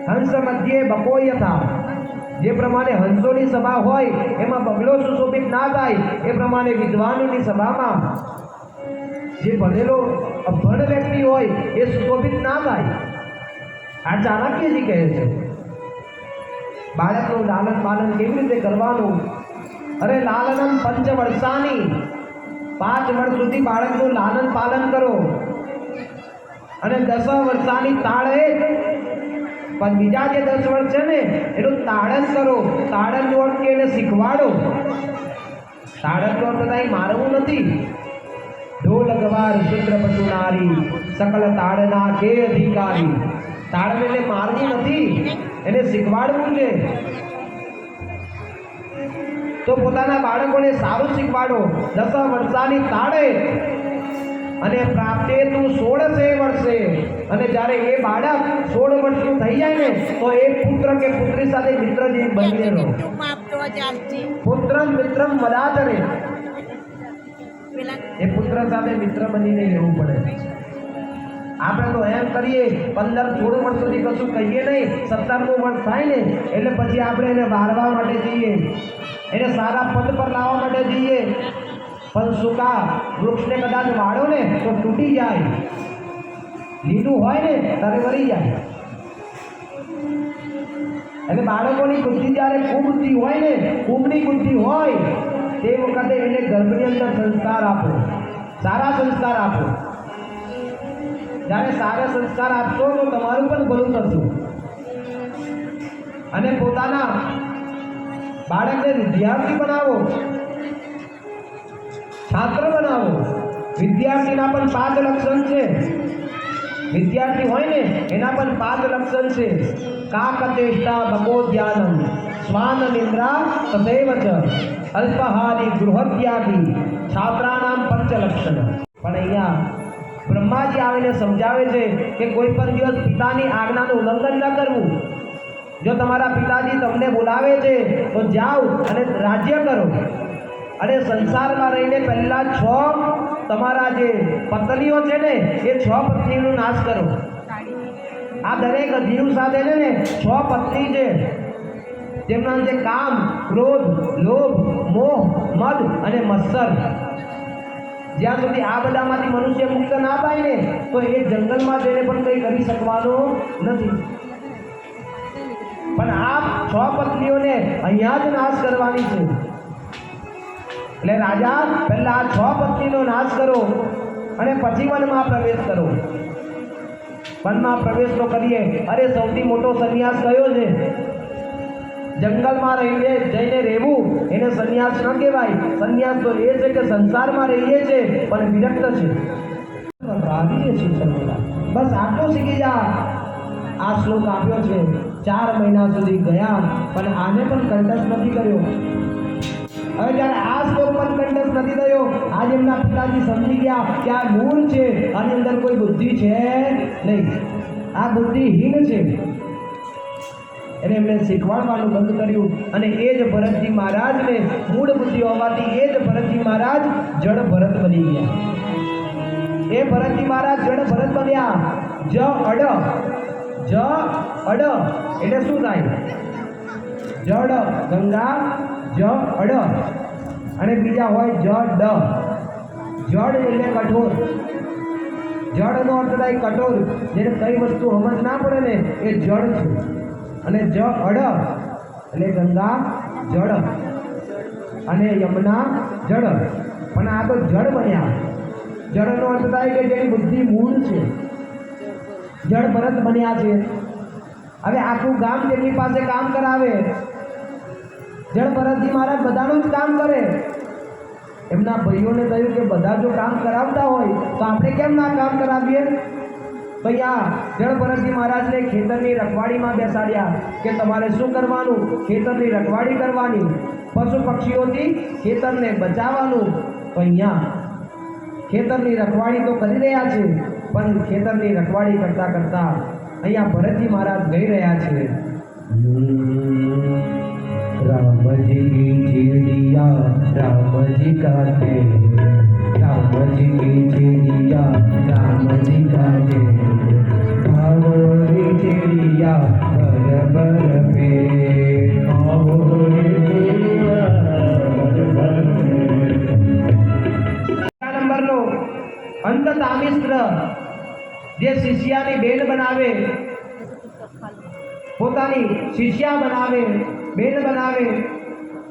હંસ મધ્યે બકોય હતા, જે પ્રમાણે હંસોની સભા હોય એમાં બગલો સુશોભિત ના થાય, એ પ્રમાણે વિદ્વાનોની સભામાં જે ભણેલો અભણ વ્યક્તિ હોય એ સુશોભિત ના થાય. આ ચાણક્યજી કહે છે. બાળકનું લાલન પાલન કેવી રીતે કરવાનું? અરે લાલનમ 5 વર્ષાની, 5 વર્ષ સુધી બાળકનું લાલન પાલન કરો અને 10 વર્ષાની તાળે, પણ બીજા જે 10 વર્ષ છે ને એનું તાળન કરો. તાળનનો અર્થ કે એને શીખવાડો. તાળનનો અર્થ થાય મારવું નથી. ઢોલ ગવાર શુદ્ર પશુ નારી, સકલ તાળના કે અધિકારી. તાળન એટલે મારવું નથી, એને શીખવાડવું છે. તો પોતાના બાળકોને સારું શીખવાડો. 10 વર્ષાની તાળે અને પ્રાપ્તે તું 16 વર્ષે, અને જ્યારે એ બાળક 16 વર્ષનું થઈ જાય ને તો એ પુત્ર કે પુત્રી સાથે મિત્ર જેવી બનીને રહો. પુત્રમ મિત્રમ મદાચરે, એ પુત્ર સાથે મિત્ર બનીને રહેવું પડે. આપણે તો એમ કરીએ 15-16 વર્ષ સુધી કશું કહીએ નહીં, 17મું વર્ષ થાય ને એટલે પછી આપણે એને વારવા માટે જઈએ, એને સારા પદ પર લાવવા માટે જઈએ. પણ સૂકા વૃક્ષને કદાચ વાળો ને તો તૂટી જાય, લીલું હોય ને ત્યારે વળી જાય. એટલે બાળકોની બુદ્ધિ જ્યારે કુબુદ્ધિ હોય ને, કુબની બુદ્ધિ હોય તે વખતે એને ગર્ભની અંદર સંસ્કાર આપો, સારા સંસ્કાર આપો. જ્યારે સારા સંસ્કાર આપશો તો તમારું પણ ભલું થશે. અને પોતાના બાળકને વિદ્યાર્થી બનાવો, છાત્ર બનાવો. વિદ્યાર્થીના પણ 5 લક્ષણ છે. વિદ્યાર્થી હોય ને એના પણ 5 લક્ષણ છે. કાકચેષ્ટા બકોધ્યાનમ, સ્વાન નિદ્રા તથૈવ ચ, અલ્પહારી ગૃહત્યાગી, છાત્રાનામ 5 લક્ષણ. પણ અહીંયા બ્રહ્માજી આવીને સમજાવે છે કે કોઈ પણ દિવસ પિતાની આજ્ઞાનું ઉલ્લંઘન ન કરવું. જો તમારા પિતાજી તમને બોલાવે છે તો જાઓ અને રાજ્ય કરો. અને સંસારમાં રહીને પહેલા 6 તમારા જે પત્નીઓ છે ને એ 6 પત્નીનો નાશ કરો. આ દરેક જીવ સાથે છે ને 6 પત્ની છે, જેમના જે કામ, ક્રોધ, લોભ, મોહ, મદ અને મત્સર. જ્યાં સુધી આ બધામાંથી મનુષ્ય મુક્ત ના થાય ને તો એ જંગલમાં જઈને પણ કંઈ કરી શકવાનો નથી. પણ આ 6 પત્નીઓને અહીંયા જ નાશ કરવાની છે. એટલે રાજા પહેલા આ 6 પત્નીનો નાશ કરો અને પછી વનમાં પ્રવેશ કરો. વનમાં પ્રવેશ તો કરીએ, અરે સૌથી મોટો સંન્યાસ કયો છે? જંગલમાં રહીને જઈને રહેવું એને સંન્યાસ ન કહેવાય. સંન્યાસ તો એ છે કે સંસારમાં રહીએ છે પણ વિરક્ત છે. બસ આટલું શીખી જા. આ શ્લોક આપ્યો છે, 4 મહિના સુધી ગયા પણ આને પણ કંઠસ્થ નથી કર્યો. હવે જ્યારે આ શ્લોક પણ કંઠસ્થ નથી થયો, આજે એમના પિતાજી સમજી ગયા કે આ મૂળ છે, આની અંદર કોઈ બુદ્ધિ છે નહીં, આ બુદ્ધિહીન છે. એને એમને શીખવાડવાનું બંધ કર્યું. અને એ જ ભરતજી મહારાજને મૂળ બુદ્ધિ હોવાથી એ જ ભરતજી મહારાજ જડ ભરત બની ગયા. એ ભરતજી મહારાજ જડ ભરત બન્યા. જ અડ એટલે શું થાય? જડ ગંગા, જ અડ, અને બીજા હોય જડ. જડ એટલે કઠોર. જડનો અર્થ થાય કઠોર, જેને કઈ વસ્તુ સમજ ના પડે ને એ જડ છે. અને જ અડ એટલે ગંગા જળ અને યમુના જળ. પણ આ તો જળ બન્યા. જળનો અર્થ થાય કે જેની બુદ્ધિ મૂળ છે. જળ ભરત બન્યા છે. હવે આખું ગામ તેમની પાસે કામ કરાવે. જળ ભરતજી મહારાજ બધાનું જ કામ કરે. એમના ભાઈઓને કહ્યું કે બધા જો કામ કરાવતા હોય તો આપણે કેમ ના કામ કરાવીએ? ભાઈ આ જળ ભરતજી મહારાજને ખેતરની રખવાડીમાં બેસાડ્યા કે તમારે શું કરવાનું? ખેતરની રખવાડી કરવાની, પશુ પક્ષીઓથી ખેતરને બચાવવાનું. તો અહીંયા ખેતરની રખવાડી તો કરી રહ્યા છે, પણ ખેતરની રખવાડી કરતાં કરતાં અહીંયા ભરતજી મહારાજ ગઈ રહ્યા છે. रामजी की चिड़िया रामजी काटे, रामजी की चिड़िया रामजी काटे, भावरे या बर पे નંબરનો અંતતામિસ્ત્ર જે શિષ્યાની બેન બનાવે, પોતાની શિષ્યા બનાવે, બેન બનાવે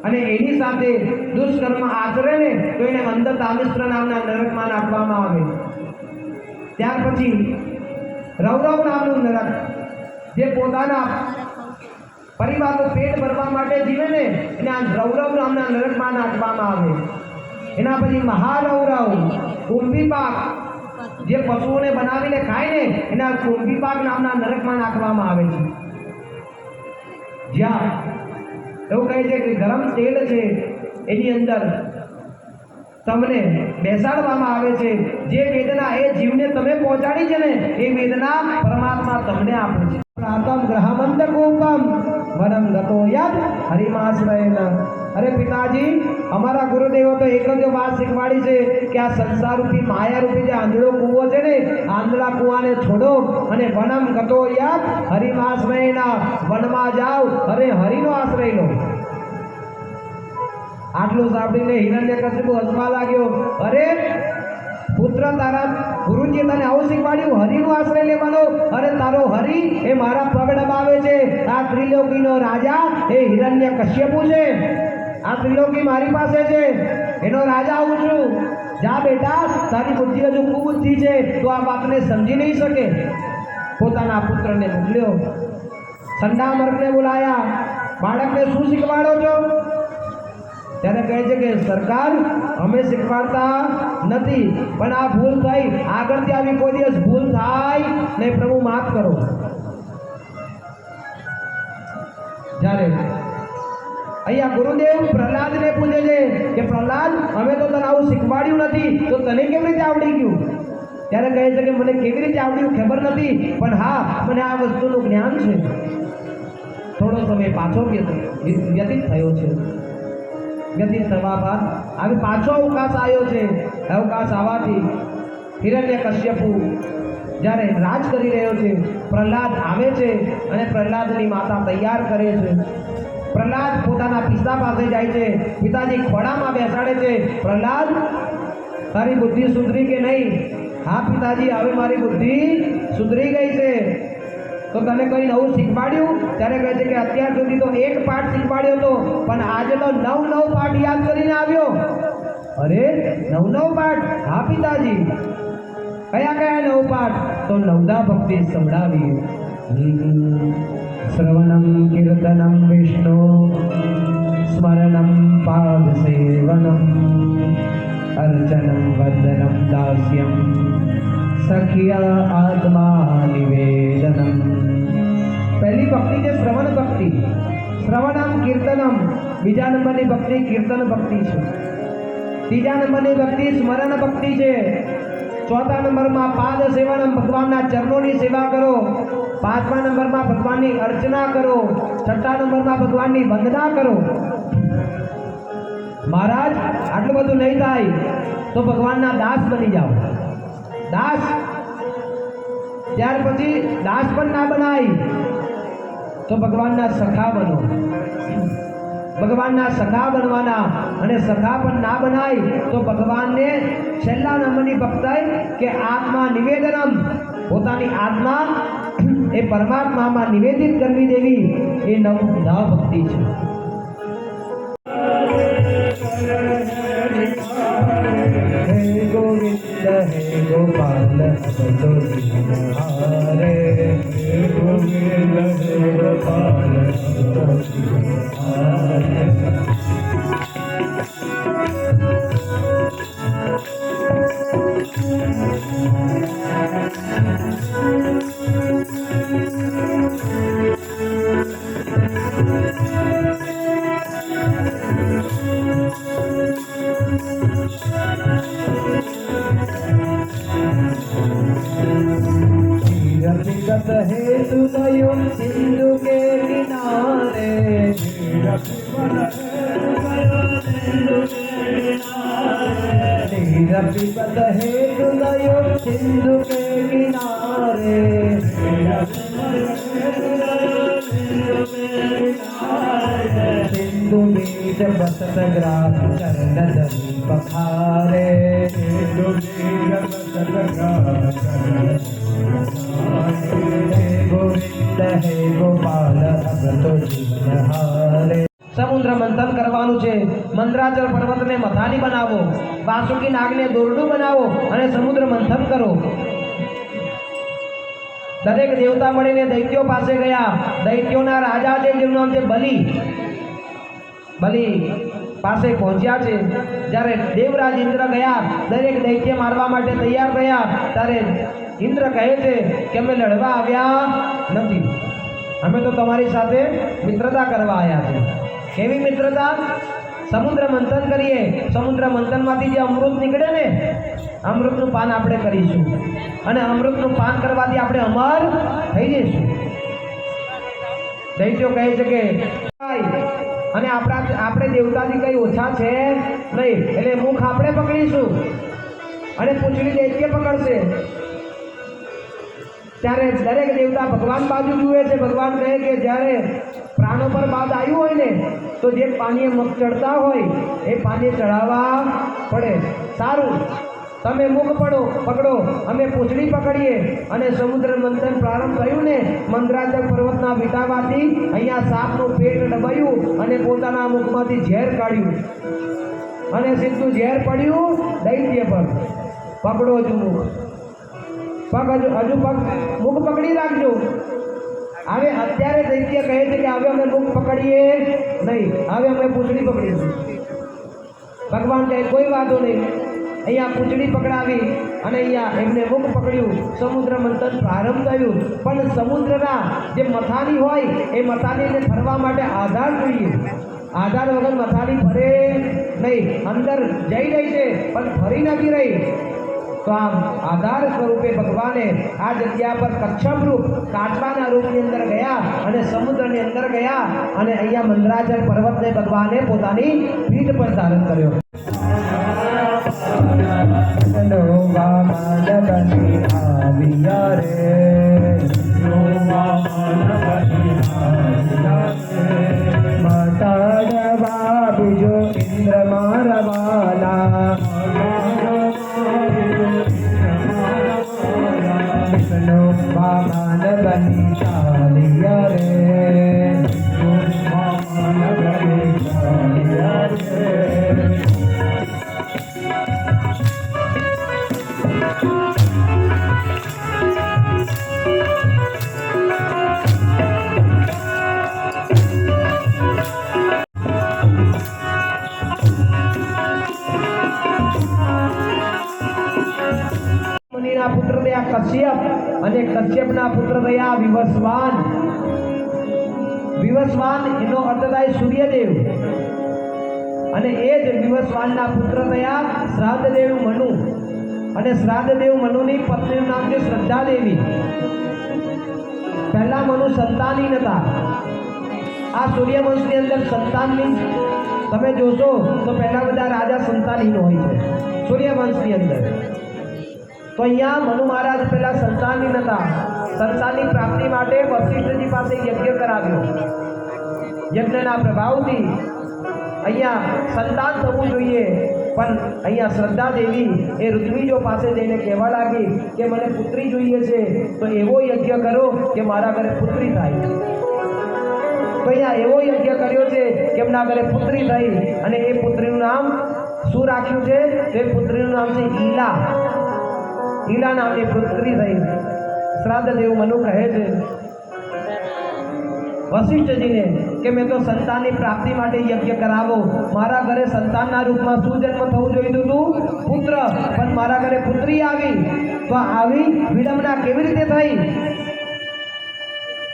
અને એની સાથે દુષ્કર્મ આચરે ને તો એને અંતતામિસ્ત્ર નામના નરકમાં નાખવામાં આવે. ત્યાર પછી રૌરવ નામનું નરક, જે પોતાના પરિવારનું પેટ ભરવા માટે જીવે ને એને આ રૌરવ નામના નરકમાં નાખવામાં આવે. એના પછી મહારૌરવ, કુંભીપાક, જે પશુઓને બનાવીને ખાય ને એના કુંભીપાક નામના નરકમાં નાખવામાં આવે છે. જ્યાં એવું કહે છે કે ગરમ તેલ છે એની અંદર તમને બેસાડવામાં આવે છે. જે વેદના એ જીવને તમે પહોંચાડી છે ને એ વેદના પરમાત્મા તમને આપે છે. પ્રાતમ ગ્રહમંત કોપમ વનમ ગતો યદ હરિમાશ્રયન. અરે પિતાજી, અમારા ગુરુદેવો તો એક જ વાત શીખવાડી છે કે આ સંસારરૂપી માયારૂપી જે આંધળો કૂવો છે ને, આંધળા કૂવાને છોડો અને વનમ ગતો યદ હરિમાશ્રયન, વનમાં જાઓ અને હરિનો આશ્રય લો. આટલું સાંભળીને હિરણ્યકશિપુ હસવા લાગ્યો. અરે પુત્ર, તારા ગુરુજીએ તને આવું શીખવાડ્યું, હરિનો આશ્રય લેવાનો? અરે તારો હરિ એ મારા પગ દબાવે છે. આ ત્રિલોકીનો રાજા એ હિરણ્યકશ્યપુ છે. આ ત્રિલોકી મારી પાસે છે, એનો રાજા હું છું. જા બેટા, તારી બુદ્ધિ હજુ કુબુદ્ધિ છે, તો આ વાતને સમજી નહીં શકે. પોતાના પુત્રને મોકલ્યો, સંડામર્કને બોલાયા. બાળકને શું શીખવાડો છો? ત્યારે કહે છે કે સરકાર, અમે શીખવાડતા નથી, પણ આ ભૂલ થઈ. આગળથી આવી કોઈ દિવસ ભૂલ થાય નહીં, પ્રભુ માફ કરો. જ્યારે અહીંયા ગુરુદેવ પ્રહલાદને પૂછે છે કે પ્રહલાદ, અમે તો તને આવું શીખવાડ્યું નથી, તો તને કેવી રીતે આવડી ગયું? ત્યારે કહે છે કે મને કેવી રીતે આવડ્યું ખબર નથી, પણ હા, મને આ વસ્તુનું જ્ઞાન છે. થોડો સમય પાછો વ્યતીત થયો છે. વ્યતીત થવા બાદ હવે પાછો અવકાશ આવ્યો છે. અવકાશ આવવાથી હિરણ્યકશ્યપુ જ્યારે રાજ કરી રહ્યો છે, પ્રહલાદ આવે છે અને પ્રહલાદની માતા તૈયાર કરે છે. પ્રહલાદ પોતાના પિતા પાસે જાય છે. પિતાજી ખોળામાં બેસાડે છે. પ્રહલાદ, તારી બુદ્ધિ સુધરી કે નહીં? હા પિતાજી, હવે મારી બુદ્ધિ સુધરી ગઈ છે. તો તને કઈ નવું શીખવાડ્યું? ત્યારે કહે છે કે અત્યાર સુધી તો એક પાઠ શીખવાડ્યો હતો, પણ આજે તો 9 પાઠ યાદ કરીને આવ્યો. અરે 9 પાઠ? હા પિતાજી. કયા કયા 9 પાઠ? તો નવદા ભક્તિ સંભળાવી. શ્રવણમ કીર્તનમ વિષ્ણુ સ્મરણમ પાદ સેવનમ અર્ચનમ વંદનમ દાસ્યમ સખિયા આત્મા નિવેદનમ. પહેલી ભક્તિ છે શ્રવણ ભક્તિ. શ્રવણમ કીર્તનમ. બીજા નંબરની ભક્તિ કીર્તન ભક્તિ છે. ત્રીજા નંબરની ભક્તિ સ્મરણ ભક્તિ છે. ચોથા નંબરમાં પાદ સેવનમ, ભગવાનના ચરણોની સેવા કરો. પાંચમા નંબરમાં ભગવાનની અર્ચના કરો. છઠ્ઠા નંબરમાં ભગવાનની વંદના કરો. મહારાજ, આટલું બધું નહીં થાય તો ભગવાનના દાસ બની જાઓ. દાસ. ત્યાર પછી દાસ પણ ના બનાય તો ભગવાનના સખા બનો. ભગવાનના સખા બનવાના. અને સખા પણ ના બનાય તો ભગવાનને છેલ્લા નંબરની ભક્તિ કે આત્મા નિવેદનમ, પોતાની આત્મા એ પરમાત્મામાં નિવેદિત કરવી દેવી, એ નવદા ભક્તિ છે. હે ગોવિંદ હે ગોપાલ ભજો હારે. હે ગોવિંદ હે ગોપાલ ભજો હારે. विगत हेतु दयो सिंधु के किनारे. विगत हेतु दयो सिंधु के किनारे. વીજ બસતગ્રામ ચરણ ધરી પખારે ગોવિંદ હે ગોપાલ અબ તો જીવન હારે. સમુદ્ર મંથન કરવાનું છે. મંદરાચલ પર્વતને મથાની બનાવો, વાસુકી નાગને દોરડું બનાવો અને સમુદ્ર મંથન કરો. દરેક દેવતા મળીને દૈત્યો પાસે ગયા. દૈત્યોના રાજા છે જેનું નામ છે બલિ પાસે પહોંચ્યા છે. જ્યારે દેવરાજ ઇન્દ્ર ગયા, દરેક દૈત્ય મારવા માટે તૈયાર થયા, ત્યારે ઇન્દ્ર કહે છે કે અમે લડવા આવ્યા નથી, અમે તો તમારી સાથે મિત્રતા કરવા આવ્યા છે. કેવી મિત્રતા? સમુદ્ર મંથન કરીએ. સમુદ્ર મંથનમાંથી જે અમૃત નીકળે ને, અમૃતનું પાન આપણે કરીશું અને અમૃતનું પાન કરવાથી આપણે અમર થઈ જઈશું. દૈત્યો કહે છે કે અને આપણે દેવતાથી કઈ ઓછા છે નહીં, એટલે મુખ આપણે પકડીશું અને પૂંછડી દૈત્ય પકડશે. ત્યારે દરેક દેવતા ભગવાન બાજુ જુએ છે. ભગવાન કહે કે જ્યારે પ્રાણો પર બાદ આવ્યું હોય ને, તો જે પાણીએ મુખ ચડતા હોય એ પાણી ચડાવવા પડે. સારું, તમે મુખ પકડો, અમે પૂંછડી પકડીએ. અને સમુદ્ર મંથન પ્રારંભ થયું ને, મંદરાચલ પર્વતના વિટાવાથી અહીંયા સાપનું પેટ દબાયું અને પોતાના મુખમાંથી ઝેર કાઢ્યું અને સીધું ઝેર પડ્યું દૈત્ય પર. પકડો હજુ મુખ, મુખ પકડી રાખજો. હવે અત્યારે દૈત્ય કહે છે કે હવે અમે મુખ પકડીએ નહીં, હવે અમે પૂંછડી પકડીશું. ભગવાન કહે કોઈ વાંધો નહીં. અહીંયા પૂંછડી પકડાવી અને અહીંયા એમને મુખ પકડ્યું. સમુદ્ર મંથન પ્રારંભ થયું. પણ સમુદ્રના જે મથાની હોય એ મથાનીને ફરવા માટે આધાર જોઈએ. આધાર વગર મથાની ફરે નહીં. અંદર જઈ રહી છે પણ ફરી નથી રહી. તો આમ આધાર સ્વરૂપે ભગવાને આ જગ્યા પર કચ્છપ રૂપ કાચબાના રૂપની અંદર ગયા અને સમુદ્રની અંદર ગયા અને અહીંયા મંદરાચલ પર્વતને ભગવાને પોતાની પીઠ પર ધારણ કર્યો. બીજો ઇન્દ્ર મારવાલા વામન બની ચાલિયા રે. પુત્ર થયા કશ્યપ અને કશ્યપના પુત્ર થયા વિવસ્વાન. વિવસ્વાન એનો અર્થ થાય સૂર્યદેવ અને એ જ વિવસ્વાનના પુત્ર થયા શ્રાદ્ધદેવ મનુ. અને શ્રાદ્ધદેવ મનુની પત્નીનું નામ છે શ્રદ્ધા દેવી. પહેલા મનુ સંતાનહીન હતા. આ સૂર્યવંશની અંદર સંતાનની તમે જોશો તો પહેલા બધા રાજા સંતાનહીન હોય છે સૂર્યવંશની અંદર. તો અહીંયા મનુ મહારાજ પહેલા સંતાનહીન હતા. સંતાનની પ્રાપ્તિ માટે વશિષ્ઠજી પાસે યજ્ઞ કરાવ્યો. યજ્ઞના પ્રભાવથી અહીંયા સંતાન થવું જોઈએ. પણ અહીંયા શ્રદ્ધા દેવી એ ઋત્વિજો પાસે જઈને કહેવા લાગી કે મને પુત્રી જોઈએ છે, તો એવો યજ્ઞ કરો કે મારા ઘરે પુત્રી થાય. તો અહીંયા એવો યજ્ઞ કર્યો છે કે એમના ઘરે પુત્રી થઈ. અને એ પુત્રીનું નામ શું રાખ્યું છે? તે પુત્રીનું નામ છે ઈલા. ઈલા નામની પુત્રી થઈ. શ્રાદ્ધદેવ મનુ કહે છે વશિષ્ઠજીને કે મેં તો સંતાનની પ્રાપ્તિ માટે યજ્ઞ કરાવો. મારા ઘરે સંતાનના રૂપમાં શું જન્મ થવું જોઈતું હતું? પુત્ર. પણ મારા ઘરે પુત્રી આવી. તો આવી વિડંબના કેવી રીતે થઈ?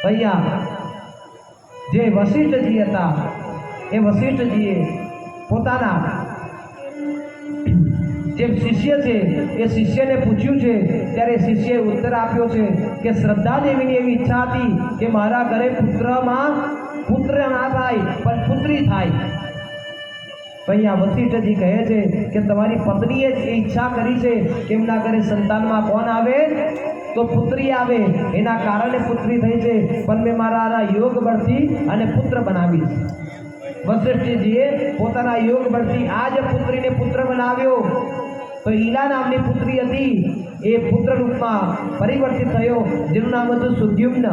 અહીંયા જે વશિષ્ઠજી હતા એ વશિષ્ઠજીએ પોતાના જે શિષ્ય છે એ શિષ્યને પૂછ્યું છે. ત્યારે શિષ્યએ ઉત્તર આપ્યો છે કે શ્રદ્ધા દેવીની એવી ઈચ્છા હતી કે મારા ઘરે પુત્રમાં પુત્ર ના થાય પણ પુત્રી થાય. તો અહીંયા વશિષ્ઠજી કહે છે કે તમારી પત્નીએ જ એ ઈચ્છા કરી છે કે એમના ઘરે સંતાનમાં કોણ આવે? તો પુત્રી આવે. એના કારણે પુત્રી થઈ છે. પણ મેં મારા યોગ બળથી અને પુત્ર બનાવીશ. વશિષ્ઠજીએ પોતાના યોગ બળથી આ જ પુત્રીને પુત્ર બનાવ્યો. તો ઈલા નામની પુત્રી હતી, એ પુત્ર રૂપમાં પરિવર્તિત થયો, જેનું નામ હતું સુદ્યુમ્ન.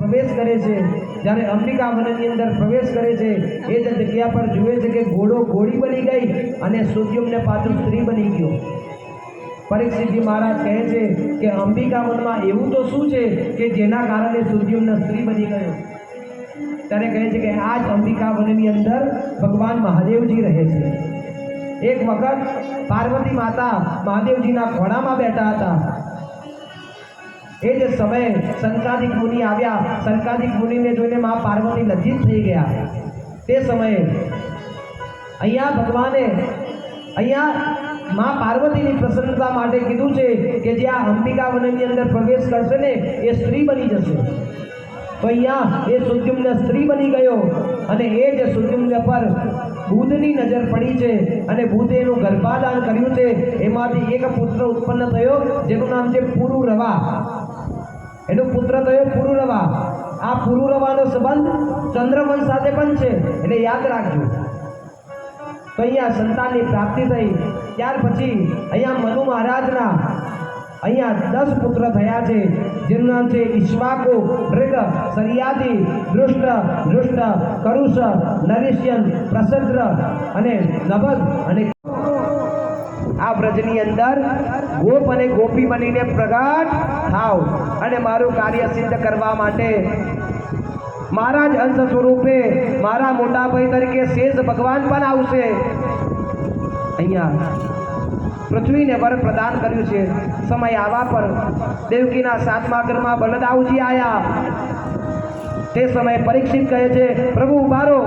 પ્રવેશ કરે છે, જ્યારે અંબિકા વનની અંદર પ્રવેશ કરે છે, એ જ જગ્યા પર જુએ છે કે ઘોડો ઘોડી બની ગઈ અને સુદ્યુમ્ન પાછું સ્ત્રી બની ગયો. પરીક્ષિતજી મહારાજ કહે છે કે અંબિકા વનમાં એવું તો શું છે કે જેના કારણે સુદ્યુમ્ન સ્ત્રી બની ગયો? ત્યારે કહે છે કે આ જ અંબિકા વનની અંદર ભગવાન મહાદેવજી રહે છે. એક વખત પાર્વતી માતા મહાદેવજીના ખોળામાં બેઠા હતા. એ જ સમયે સંકાદિક મુનિ આવ્યા. સંકાદિક મુનિને જોઈને મા પાર્વતી લજ્જિત થઈ ગયા. તે સમયે અહીંયા ભગવાને મા પાર્વતીની પ્રસન્નતા માટે કીધું છે કે જે આ અંબિકા વનની અંદર પ્રવેશ કરશે ને એ સ્ત્રી બની જશે. તો અહીંયા એ સુદ્યુમ્ન સ્ત્રી બની ગયો અને એ જ સુદ્યુમ્ન પર બુધની નજર પડી છે અને બુધે એનું ગર્ભાધાન કર્યું છે. એમાંથી એક પુત્ર ઉત્પન્ન થયો, જેનું નામ છે પુરુરવા. એનો પુત્ર થયો પુરુરવા. આ પુરુરવાનો સંબંધ ચંદ્રવંશ સાથે પણ છે, એટલે યાદ રાખજો. તો અહીંયા સંતાનની પ્રાપ્તિ થઈ. ત્યાર પછી અહીંયા મનુ મહારાજના અહીંયા 10 પુત્ર થયા છે, જેનું નામ છે ઈશ્વાકુ, મૃગ, સરિયાદી, દૃષ્ટ, કરુષ, નરિષ્યન, પ્રસદ્ર અને નભગ. અને આ વ્રજની અંદર ગોપ અને ગોપી બનીને પ્રગટ થાવ અને મારું કાર્ય સિદ્ધ કરવા માટે મારા જ અંશ સ્વરૂપે મારા મોટા ભાઈ તરીકે શેષ ભગવાન પણ આવશે. અહીંયા પૃથ્વીને વર પ્રદાન કર્યું છે. સમય આવવા પર દેવકીના 7મા ઘરમાં બલદાવજી આવ્યા. તે સમયે પરીક્ષિત કહે છે, પ્રભુ ઉભારો.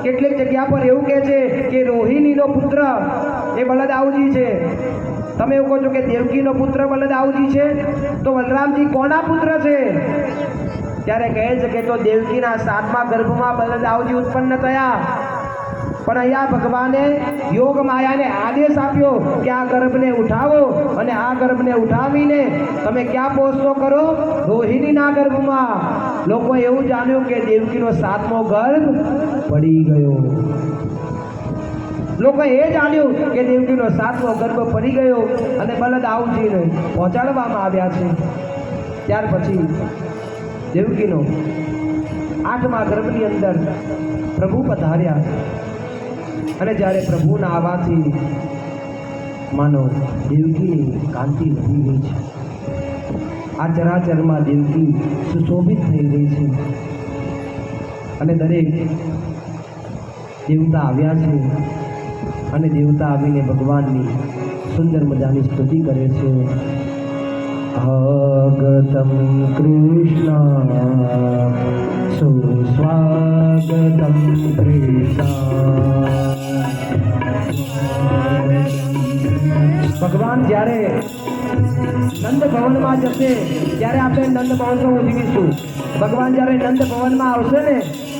કેટલીક જગ્યા પર એવું કહે છે કે રોહિણીનો પુત્ર એ બલદાવજી છે. તમે એવું કહો છો કે દેવકીનો પુત્ર બલદાવજી છે, તો બલરામજી કોના પુત્ર છે? ત્યારે કહે છે કે તો દેવકીના 7મા ગર્ભમાં બલદાવજી ઉત્પન્ન થયા. પણ અહીંયા ભગવાને યોગ માયાને આદેશ આપ્યો કે આ ગર્ભને ઉઠાવો અને આ ગર્ભને ઉઠાવીને તમે ક્યાં પહોંચતો કરો? રોહિણીના ગર્ભમાં. લોકો એવું જાણ્યું કે દેવકીનો 7મો ગર્ભ પડી ગયો. લોકો એ જાણ્યું કે દેવકીનો 7મો ગર્ભ પડી ગયો અને બલદાવજીને પહોંચાડવામાં આવ્યા છે. ત્યાર પછી દેવકીનો 8મા ગર્ભની અંદર પ્રભુ પધાર્યા અને જ્યારે પ્રભુના આવવાથી માનો દેવકીની કાંતિ વધી ગઈ છે. આ ચરાચરમાં દેવકી સુશોભિત થઈ ગઈ છે અને દરેક દેવતા આવ્યા છે અને દેવતા આવીને ભગવાનની સુંદર મજાની સ્તુતિ કરે છે. આગતમ કૃષ્ણ સુસ્વાગતમ કૃષ્ણ. ભગવાન જ્યારે નંદ ભવનમાં જશે ત્યારે આપણે નંદ ભવનનો ઉજવીશું. ભગવાન જ્યારે નંદ ભવનમાં આવશે ને,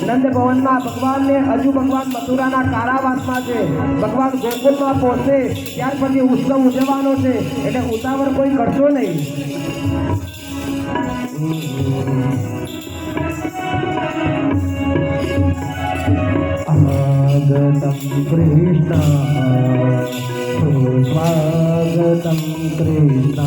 નંદ ભવનમાં ભગવાનને હજુ ભગવાન મથુરાના કારાવાસમાં છે. ભગવાન ગોકુળમાં પહોંચશે ત્યાર પછી ઉત્સવ ઉજવવાનો છે, એટલે ઉતાવળ કોઈ કરશો નહીં. આગતમ કૃષ્ણ સ્વાગતમ કૃષ્ણ.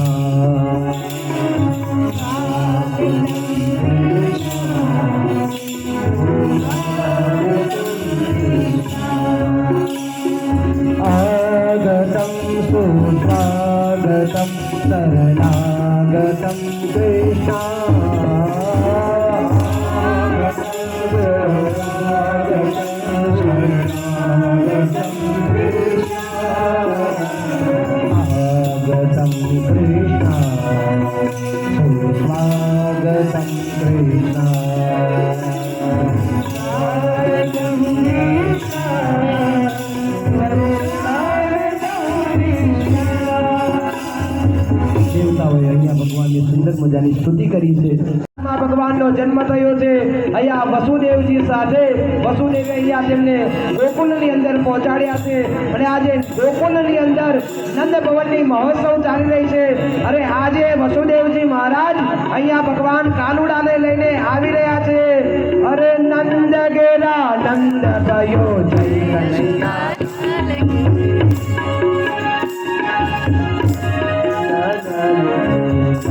આગતમ સુસ્વાગતમ શરણાગતમ કૃષ્ણ. સુંદર મજાની સ્તુતિ કરી છે. ભગવાનનો જન્મ થયો છે. અહીંયા વસુદેવજી સાથે વસુદેવે અહીંયા તેમને ગોકુળની અંદર પહોંચાડ્યા છે અને આજે ગોકુળની અંદર નંદ ભવનની મહોત્સવ ચાલી રહી છે. અરે આજે વસુદેવજી મહારાજ અહીંયા ભગવાન કાનુડાને લઈને આવી રહ્યા છે. અરે નંદ ગેરા નંદ भयो जय कन्हैया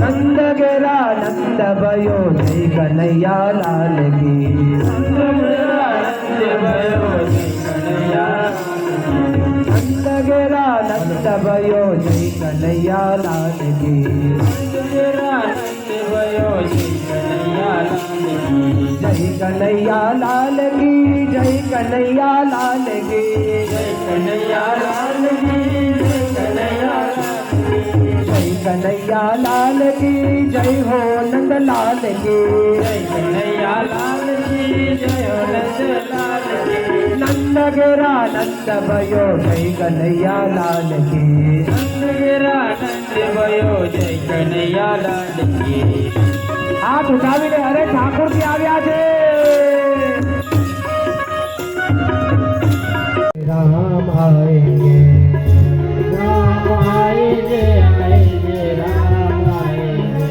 नंद गेरा नंद भयो जय कन्हैया लाल की नंद गेरा नंद भयो जय कन्हैया लाल की जय कन्हैया लाल की जय कन्हैया लाल की जय कन्हैया लाल की जय कन्हैया लाल की जय हो नंद लाल की जय कन्हैया लाल की जय हो नंद लाल की नंद गेरा नंद भयो जय कन्हैया लाल की नंद गेरा नंद भयो जय कन्हैया लाल की हाथ उठावीने अरे ठाकुर जी આવ્યા છે राम आएंगे राम आएंगे राम आएंगे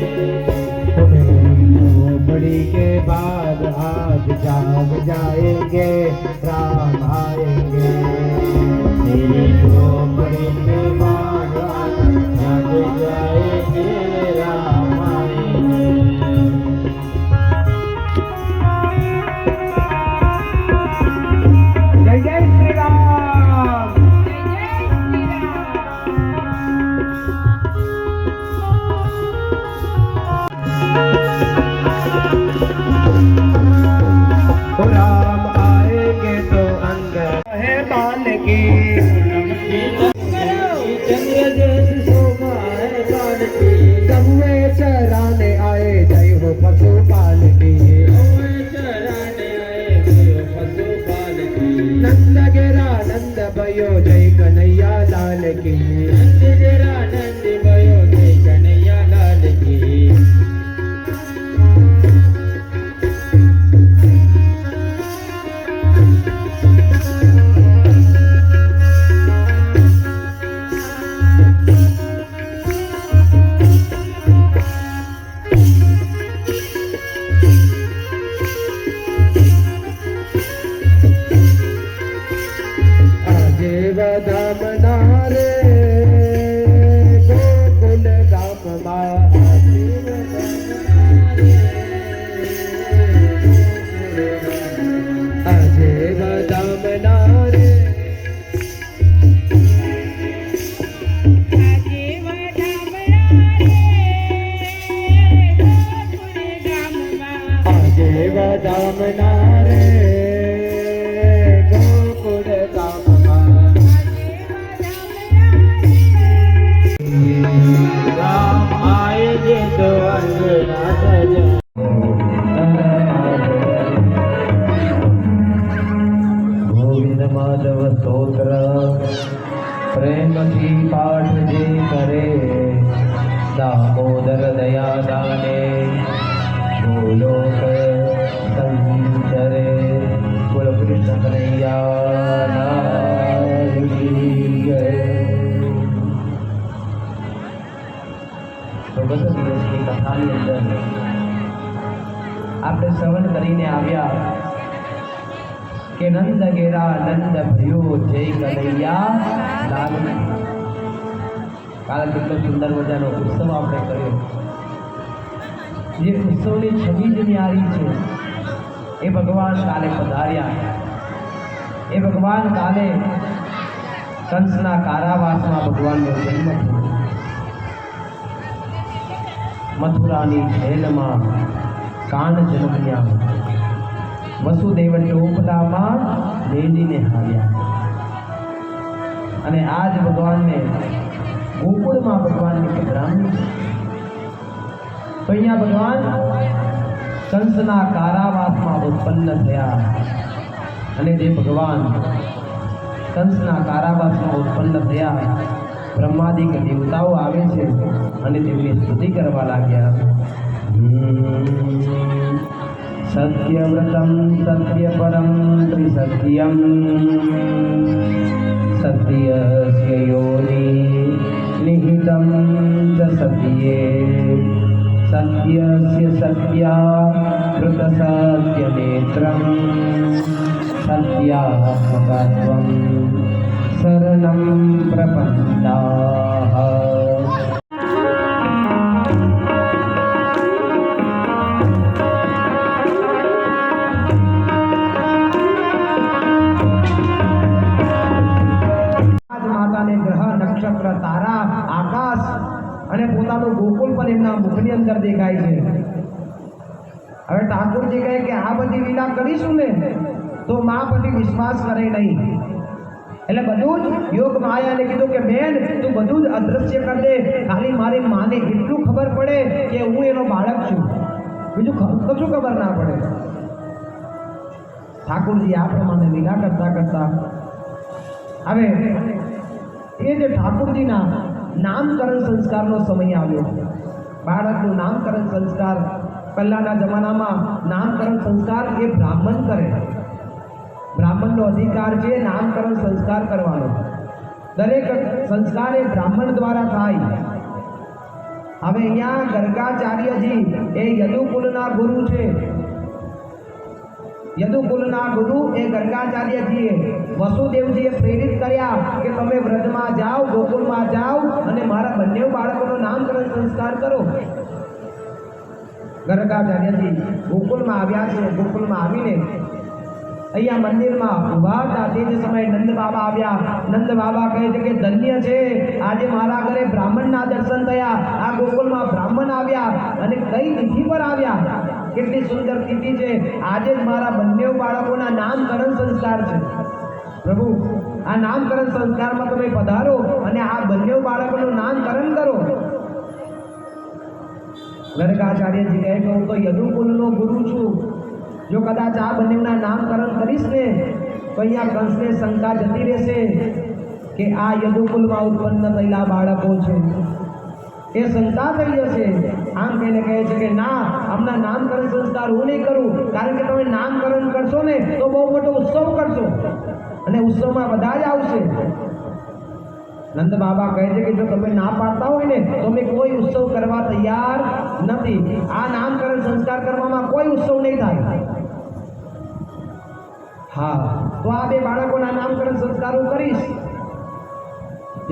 झोपड़ी के बाद आज जाग जाएंगे राम आएंगे तेरी झोपड़ी के बाद आज जाग जाएंगे राम आएंगे जय जय श्री राम राम आएंगे तो अंदर है बाल की चंद्र जैसी शोभा है बाल की कौवे चराने आए जय हो पशुपाल की चराने आए जय हो पशुपाल की नंद गेरा नंद भयो जय कन्हैया लाल की नंद गेरा नंद भयो जय कन्हैया लाल की धाम नारे गोकुल धाम अजेव धाम नारे अजेव धाम नारे गोकुल धाम राम आएंगे तो अंगना सजा गोविंद माधव स्तोत्र प्रेम की पाठ जे करे दामोदर दया दाने गोलोक संचरे कुल कृष्ण कन्हैया लाल की जय। तो गत દિવસની કથાની અંદર આપણે શ્રવણ કરીને આવ્યા કે નંદ ગેરા નંદ ભયો જય કનૈયા લાલ કાલે કેટલો સુંદર મજાનો ઉત્સવ આપણે કર્યો જે ઉત્સવની છબી જ ન્યારી છે એ ભગવાન કાલે પધાર્યા એ ભગવાન કાલે કંસના કારાવાસમાં ભગવાનનો જન્મ થયો મથુરાની જેલમાં કાન જન્મ્યા વસુદેવ ટોપલામાં લેલીને હાર્યા અને આજ ભગવાનને ગોકુળમાં ભગવાનની પધરામણી તો અહીંયા ભગવાન કંસના કારાવાસમાં ઉત્પન્ન થયા અને જે ભગવાન કંસના કારાવાસમાં ઉત્પન્ન થયા બ્રહ્માદિક દેવતાઓ આવે છે અને તેમની સ્તુતિ કરવા લાગ્યા सत्यव्रतं सत्यपरं त्रिसत्यं सत्यस्य योनि निहितं च सत्ये सत्यस्य सत्या कृतसत्यनेत्रं सत्यात्मकत्वं शरणं प्रपन्नाः। માતાને ગ્રહ નક્ષત્ર તારા આકાશ અને પોતાનું ગોકુળ પણ એમના મુખની અંદર દેખાય છે। હવે ઠાકોરજી કહે કે આ બધી લીલા કરીશું ને તો માં પછી વિશ્વાસ કરે નહીં, એટલે બધું જ યોગ માયાને કીધું કે બેન તું બધું જ અદ્રશ્ય કરી દે, ખાલી મારી માને એટલું ખબર પડે કે હું એનો બાળક છું, બીજું કશું ખબર ના પડે। ઠાકોરજી આ પ્રમાણે લીલા કરતા કરતા હવે એ જે ઠાકોરજીના નામકરણ સંસ્કારનો સમય આવ્યો। બાળકનું નામકરણ સંસ્કાર પહેલાના જમાનામાં નામકરણ સંસ્કાર એ બ્રાહ્મણ કરે, બ્રાહ્મણનો અધિકાર છે નામકરણ સંસ્કાર કરવાનો, દરેક સંસ્કાર એ બ્રાહ્મણ દ્વારા થાય। હવે અહીંયા ગર્ગાચાર્યજી એ યદુકુલના ગુરુ છે, યદુકુલના ગુરુ એ ગર્ગાચાર્યજીએ વસુદેવજીએ પ્રેરિત કર્યા કે તમે વ્રજમાં જાઓ, ગોકુળમાં જાઓ અને મારા બંને બાળકોનો નામકરણ સંસ્કાર કરો। ગર્ગાચાર્યજી ગોકુળમાં આવ્યા છે, ગોકુળમાં આવીને અહીંયા મંદિરમાં ઊભા હતા તે જ સમયે નંદ બાબા આવ્યા। નંદ બાબા કહે છે કે ધન્ય છે આજે મારા ઘરે બ્રાહ્મણના દર્શન થયા, આ ગોકુળમાં બ્રાહ્મણ આવ્યા અને કઈ તિથિ પર આવ્યા, કેટલી સુંદર તિથિ છે, આજે જ મારા બંને બાળકોના નામકરણ સંસ્કાર છે। પ્રભુ આ નામકરણ સંસ્કારમાં તમે પધારો અને આ બંને બાળકોનું નામકરણ કરો। ગર્ગાચાર્યજી કહે કે હું તો યદુકુલનો ગુરુ છું, જો કદાચ આ બંનેના નામકરણ કરીશ ને તો અહીંયા કંસને શંકા જતી રહેશે કે આ યદુકુલમાં ઉત્પન્ન થયેલા બાળકો છે, એ શંકા થઈ જશે। આમ કહીને કહે છે કે ના, આમના નામકરણ સંસ્કાર હું નહીં કરું, કારણ કે તમે નામકરણ કરશો ને તો બહુ મોટો ઉત્સવ કરશો અને ઉત્સવમાં બધા જ આવશે। નંદ બાબા કહે છે કે જો તમે ના પાડતા હોય ને તો અમે કોઈ ઉત્સવ કરવા તૈયાર નથી, આ નામકરણ સંસ્કાર કરવામાં કોઈ ઉત્સવ નહીં થાય। હા, તો આ બે બાળકોના નામકરણ સંસ્કાર હું કરીશ।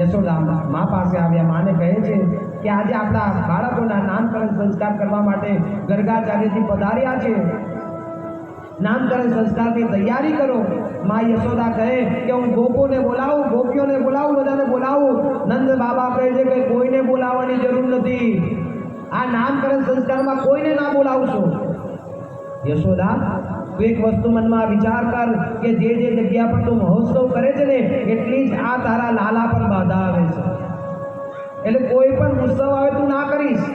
યશોદા મા પાસે આવ્યા, માને કહે છે કે આજે આપણા બાળકોના નામકરણ સંસ્કાર કરવા માટે ગર્ગાચાર્યજી પધાર્યા છે, નામકરણ સંસ્કારની તૈયારી કરો। મા યશોદા કહે કે હું ગોપોને બોલાવું, ગોપીઓને બોલાવું, બધાને બોલાવું। નંદ બાબા કહે છે કે કોઈને બોલાવવાની જરૂર નથી, આ નામકરણ સંસ્કારમાં કોઈને ના બોલાવશો। યશોદા તું એક વસ્તુ મનમાં વિચાર કર કે જે જગ્યા પર તું મહોત્સવ કરે છે ને એટલી જ આ તારા લાલા પર બાધા આવે છે, એટલે કોઈ પણ ઉત્સવ આવે તું ના કરીશ,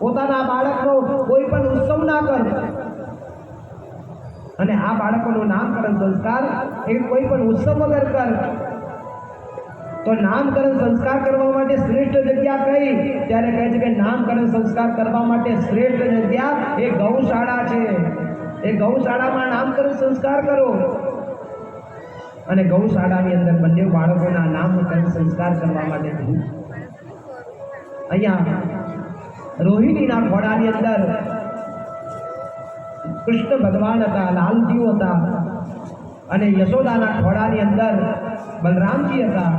પોતાના બાળકનો કોઈ પણ ઉત્સવ ના કર। અને આ બાળકોનું નામકરણ સંસ્કાર એ કોઈ પણ ઉત્સવ વગર કર। તો નામકરણ સંસ્કાર કરવા માટે શ્રેષ્ઠ જગ્યા કઈ? ત્યારે કહે છે કે નામકરણ સંસ્કાર કરવા માટે શ્રેષ્ઠ જગ્યા એ ગૌશાળા છે, એ ગૌશાળામાં નામકરણ સંસ્કાર કરો। અને ગૌશાળાની અંદર બંને બાળકોના નામકરણ સંસ્કાર કરવા માટે અહીંયા રોહિણીના ઘોડાની અંદર કૃષ્ણ ભગવાન હતા, લાલજીઓ હતા અને યશોદાના ખોડાની અંદર બલરામજી હતા।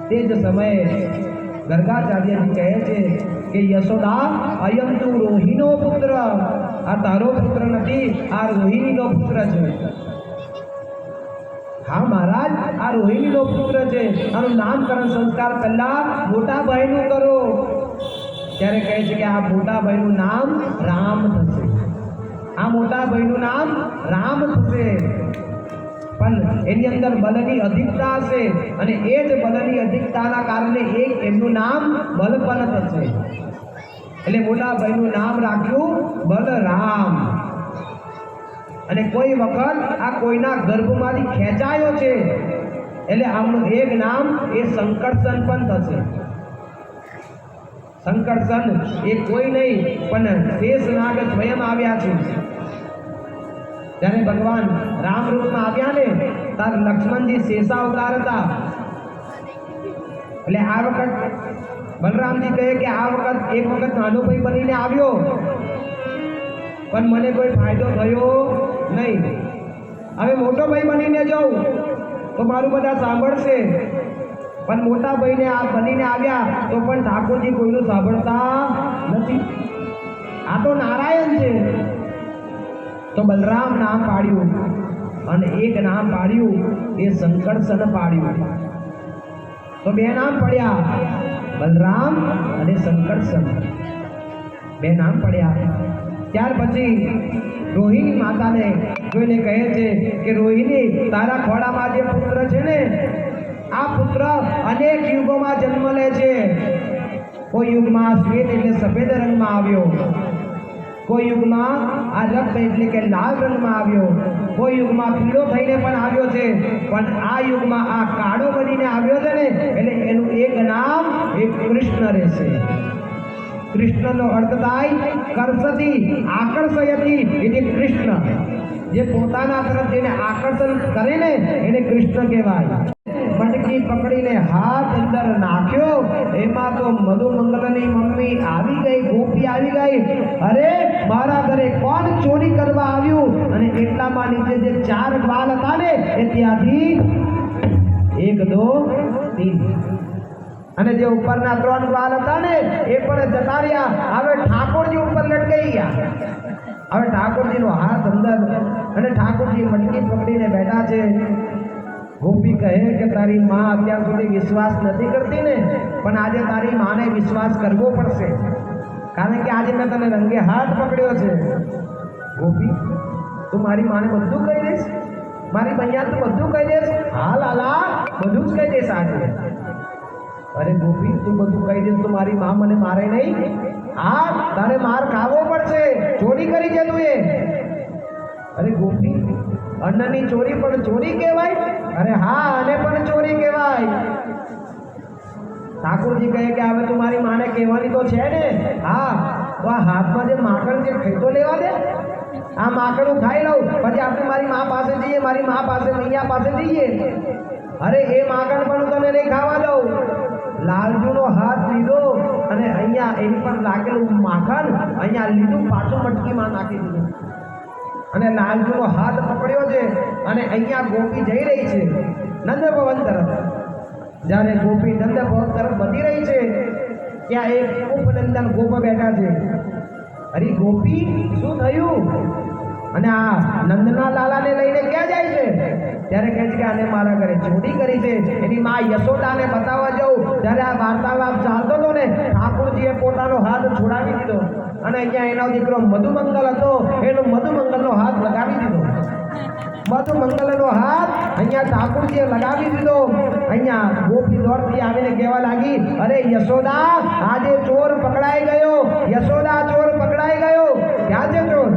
તે જ સમયે ગર્ગાચાર્યજી કહે છે કે યશોદા અયમ તું રોહિણીનો પુત્ર, આ તારો પુત્ર નથી, આ રોહિણીનો પુત્ર છે। હા મહારાજ, આ રોહિણીનો પુત્ર છે, આનું નામકરણ સંસ્કાર પહેલા મોટા ભાઈનું કરો। ત્યારે કહે છે કે આ મોટા ભાઈનું નામ રામ થશે, આ મોટા ભાઈનું નામ રામ થશે, પણ એની અંદર બલની અધિકતા હશે અને એ જ બલની અધિકતાના કારણે એમનું નામ બલપન થશે, એટલે મોટા ભાઈનું નામ રાખ્યું બલરામ। અને કોઈ વખત આ કોઈના ગર્ભમાંથી ખેંચાયો છે એટલે આમનું એક નામ એ સંકર્ષણ પણ થશે। સંકર્ષણ એ કોઈ નહીં પણ શેષનાગ સ્વયં આવ્યા છે। જ્યારે ભગવાન રામ રૂપમાં આવ્યા ને ત્યારે લક્ષ્મણજી શેષા અવતાર હતા, એટલે આ વખત બલરામજી કહે કે આ વખત એક વખત નાનો ભાઈ બનીને આવ્યો પણ મને કોઈ ફાયદો થયો નહીં, હવે મોટો ભાઈ બનીને જાઉં તો મારું બધા સાંભળશે, પણ મોટા ભાઈને આ બનીને આવ્યા તો પણ ઠાકોરજી કોઈનું સાંભળતા નથી. આ તો નારાયણ છે. તો બલરામ નામ પાડ્યું અને એક નામ પાડ્યું એ સંકર્ષણ પાડ્યું. તો બે નામ પડ્યા, બલરામ અને સંકર્ષણ, બે નામ પડ્યા. ત્યાર પછી રોહિણી માતાને જોઈને કહે છે કે રોહિણી, તારા ખોળામાં જે પુત્ર છે ને, આ પુત્ર અનેક યુગોમાં જન્મ લે છે. કોઈ યુગમાં શ્વેત એટલે સફેદ રંગમાં આવ્યો, કોઈ યુગમાં આ રક્ત એટલે કે લાલ રંગમાં આવ્યો, કોઈ યુગમાં પીળો થઈને પણ આવ્યો છે, પણ આ યુગમાં આ કાળો બનીને આવ્યો છે ને, એટલે એનું એક નામ એ કૃષ્ણ રહેશે. કૃષ્ણનો અર્થ થાય કર્ષતી આકર્ષયતી, એટલે કૃષ્ણ જે પોતાના તરફ જેને આકર્ષણ કરે ને એને કૃષ્ણ કહેવાય. મટકી પકડીને હાથ અંદર નાખ્યો, એમાં તો મધુમંગલની મમ્મી આવી ગઈ, ગોપી આવી ગઈ. અરે મારા ઘરે કોણ ચોરી કરવા આવ્યું? અને એટલામાં નીચે જે 4 ગ્વાલ હતા ને એ ત્યાંથી 1 2 3 અને જે ઉપરના 3 ગ્વાલ હતા ને એ પણ જતા રહ્યા. હવે ઠાકોરજી ઉપર લટકાઈ ગયા. હવે ઠાકોરજીનો હાથ અંદર અને ઠાકોરજી મટકી પકડીને બેઠા છે. ગોપી કહે કે તારી માં અત્યાર સુધી વિશ્વાસ નથી કરતી ને, પણ આજે તારી માને વિશ્વાસ કરવો પડશે, કારણ કે આજે મેં તને રંગે હાથ પકડ્યો છે. ગોપી, તું મારી માને બધું કહી દઈશ? મારી બૈયા તું બધું કહી દઈશ? હા લાલા, બધું જ કહી દઈશ આજે. અરે ગોપી, તું બધું કહી દઈશ તો મારી માં મને મારે નહીં? હા, તારે માર ખાવો પડશે. ચોરી કરી છે તું એ? અરે ગોપી, અન્નની ચોરી પણ ચોરી કહેવાય? અરે હા, આને પણ ચોરી કહેવાય. ઠાકોરજી કહે કે હવે તું મારી માને કહેવાની તો છે ને? હા, તો આ હાથમાં જે માખણ છે ખાઈ તો લેવા દે. આ માખણ હું ખાઈ લઉં, પછી આપણે મારી મા પાસે જઈએ, મારી મા પાસે મૈયા પાસે જઈએ. અરે એ માખણ પણ હું તને નહીં ખાવા દઉં. લાલજુનો હાથ લીધો અને અહીંયા એની પર લાગેલું માખણ અહીંયા લીધું, પાછું મટકીમાં નાખી દીધું અને લાલજુનો હાથ પકડ્યો છે અને અહીંયા ગોપી જઈ રહી છે નંદભવન તરફ. જ્યારે ગોપી નંદભવન તરફ વધી રહી છે ત્યાં એક ઉપનંદન ગોપ બેઠા છે. અરે ગોપી, શું થયું? અને આ નંદના લાલાને લઈને ક્યાં જાય છે? ત્યારે કહે છે કે આને મારા ઘરે ચોરી કરી છે. એની માં યશોદાને બતાવવા જાઉં. જ્યારે આ વાર્તાલાપ ચાલતો હતો ને, ઠાકોરજીએ પોતાનો હાથ છોડાવી દીધો અને અહીંયા એનો દીકરો મધુમંગલ હતો, એનો મધુમંગલનો હાથ લગાવી દીધો. મધુમંગલનો હાથ અહીંયા ઠાકોરજીએ લગાવી દીધો. અહીંયા ગોપી દોડતી આવીને કહેવા લાગી, અરે યશોદા, આજે ચોર પકડાઈ ગયો. યશોદા, ચોર પકડાઈ ગયો. ક્યાં છે ચોર?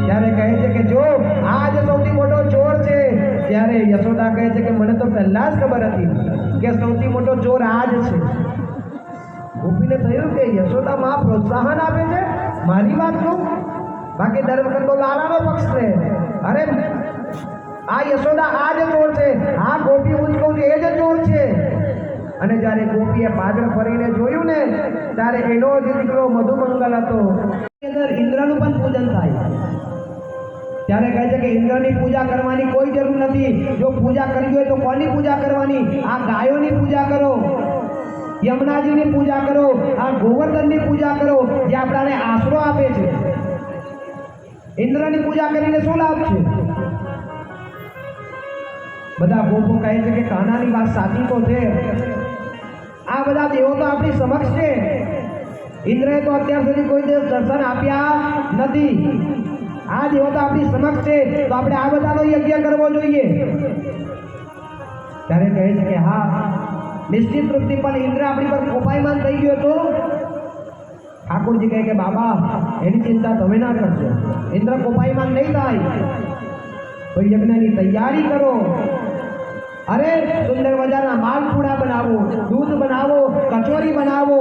ત્યારે કહે છે કે જો આ જ સૌથી મોટો ચોર છે. ત્યારે યશોદા કહે છે કે મને તો પહેલા જ ખબર હતી કે સૌથી મોટો ચોર આ જ છે. ગોપીને થયું કે યશોદા માં પ્રોત્સાહન આપે છે મારી વાત કહું, બાકી દર વખત તો લાલાનો પક્ષ છે. અરે આ યશોદા આ જ ચોર છે, આ ગોપી હું જ કહું છું એ જ ચોર છે. અને જ્યારે ગોપીએ પાછળ ફરીને જોયું ને, ત્યારે એનો જ દીકરો મધુમંગલ હતો. ઇન્દ્રનું પણ પૂજન થાય. ત્યારે કહે છે કે ઇન્દ્રની પૂજા કરવાની કોઈ જરૂર નથી. જો પૂજા કરવી હોય તો કોની પૂજા કરવાની? આ ગાયોની પૂજા કરો, યમુનાજીની પૂજા કરો, આ ગોવર્ધનની પૂજા કરો જે આપણાને આશરો આપે છે. ઇન્દ્રની પૂજા કરીને શું લાભ છે? બધા ગોપો કહે છે કે કાનાની વાત સાચી તો છે. આ બધા દેવો તો આપણી સમક્ષ છે. ઇન્દ્રએ તો અત્યાર સુધી કોઈ દેવ દર્શન આપ્યા નથી. આ દેવો તો આપણી સમક્ષ છે, તો આપણે આ બધાનો યજ્ઞ કરવો જોઈએ. ત્યારે કહે છે કે હા, નિશ્ચિત રૂપથી, પણ ઇન્દ્ર આપણી પર કોપાયમાન થઈ ગયો તો? ઠાકોરજી કહે કે બાબા, એની ચિંતા તમે ના કરશો, ઇન્દ્ર કોપાયમાન નહીં થાય. તો યજ્ઞની તૈયારી કરો. અરે સુંદર મજાના માલપુડા બનાવો, દૂધ બનાવો, કચોરી બનાવો,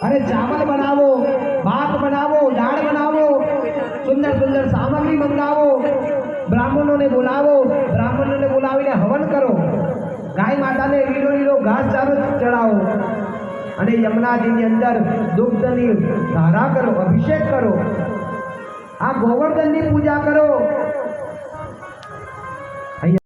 અરે ચાવલ બનાવો, ભાત બનાવો, દાળ બનાવો, સુંદર સુંદર સામગ્રી મંગાવો, બ્રાહ્મણોને બોલાવો, બ્રાહ્મણોને બોલાવીને હવન કરો, ગાય માતાને લીલો લીલો ઘાસ ચારો ચડાવો અને યમુનાજીની અંદર દુગ્ધની ધારા કરો, અભિષેક કરો, આ ગોવર્ધનની પૂજા કરો. અહીંયા